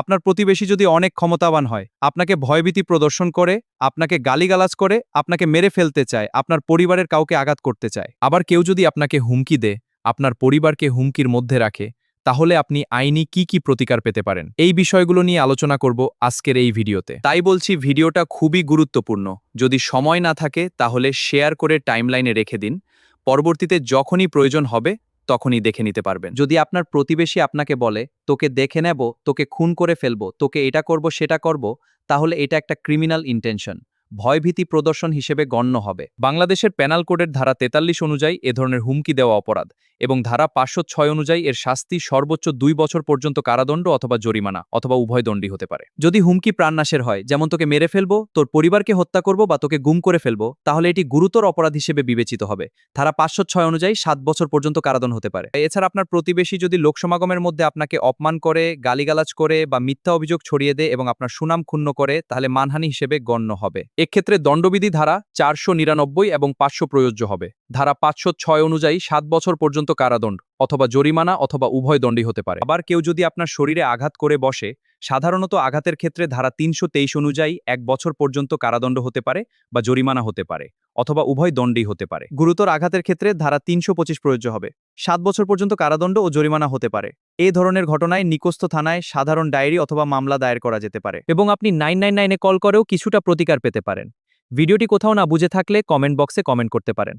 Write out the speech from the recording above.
আপনার প্রতিবেশী যদি অনেক ক্ষমতাবান হয়, আপনাকে ভয়ভীতি প্রদর্শন করে, আপনাকে গালিগালাজ করে, আপনাকে মেরে ফেলতে চায়, আপনার পরিবারের কাউকে আঘাত করতে চায়, আবার কেউ যদি আপনাকে হুমকি দেয়, আপনার পরিবারকে হুমকির মধ্যে রাখে, তাহলে আপনি আইনি কি প্রতিকার পেতে পারেন এই বিষয়গুলো নিয়ে আলোচনা করব আজকের এই ভিডিওতে। তাই বলছি ভিডিওটা খুবই গুরুত্বপূর্ণ। যদি সময় না থাকে তাহলে শেয়ার করে টাইমলাইনে রেখে দিন। পরবর্তীতে যখনই প্রয়োজন হবে তখনই দেখে নিতে পারবেন। যদি আপনার প্রতিবেশী আপনাকে বলে, তোকে দেখে নেব, তোকে খুন করে ফেলবো, তোকে এটা করব সেটা করব, তাহলে এটা একটা ক্রিমিনাল ইন্টেনশন, ভয়ভীতি প্রদর্শন হিসেবে গণ্য হবে। বাংলাদেশের পেনাল কোডের ধারা 43 অনুযায়ী এ ধরনের হুমকি দেওয়া অপরাধ, এবং ধারা 506 অনুযায়ী এর শাস্তি সর্বোচ্চ 2 বছর পর্যন্ত কারাদণ্ড অথবা জরিমানা অথবা উভয় দণ্ডই হতে পারে। যদি হুমকি প্রাণনাশের হয়, যেমন তোকে মেরে ফেলবো, তোর পরিবারকে হত্যা করব বা তোকে গুম করে ফেলবো, তাহলে এটি গুরুতর অপরাধ হিসেবে বিবেচিত হবে। ধারা 506 অনুযায়ী 7 বছর পর্যন্ত কারাদণ্ড হতে পারে। এছাড়া আপনার প্রতিবেশী যদি লোকসমাগমের মধ্যে আপনাকে অপমান করে, গালিগালাজ করে বা মিথ্যা অভিযোগ ছড়িয়ে দেয় এবং আপনার সুনাম ক্ষুণ্ণ করে, তাহলে মানহানি হিসেবে গণ্য হবে। এক্ষেত্রে দণ্ডবিধি ধারা 499 এবং 500 প্রযোজ্য হবে। ধারা 506 অনুযায়ী 7 বছর পর্যন্ত কারাদণ্ড অথবা জরিমানা অথবা উভয় দণ্ডই হতে পারে। আবার কেউ যদি আপনার শরীরে আঘাত করে বসে, সাধারণত আঘাতের ক্ষেত্রে ধারা 323 অনুযায়ী 1 বছর পর্যন্ত কারাদণ্ড হতে পারে বা জরিমানা হতে পারে অথবা উভয় দণ্ডই হতে পারে। গুরুতর আঘাতের ক্ষেত্রে ধারা 325 প্রযোজ্য হবে। 7 বছর পর্যন্ত কারাদণ্ড ও জরিমানা হতে পারে। এই ধরনের ঘটনায় নিকটস্থ থানায় সাধারণ ডায়েরি অথবা মামলা দায়ের করা যেতে পারে এবং আপনি 999 এ কল করেও কিছুটা প্রতিকার পেতে পারেন। ভিডিওটি কোথাও না বুঝে থাকলে কমেন্ট বক্সে কমেন্ট করতে পারেন।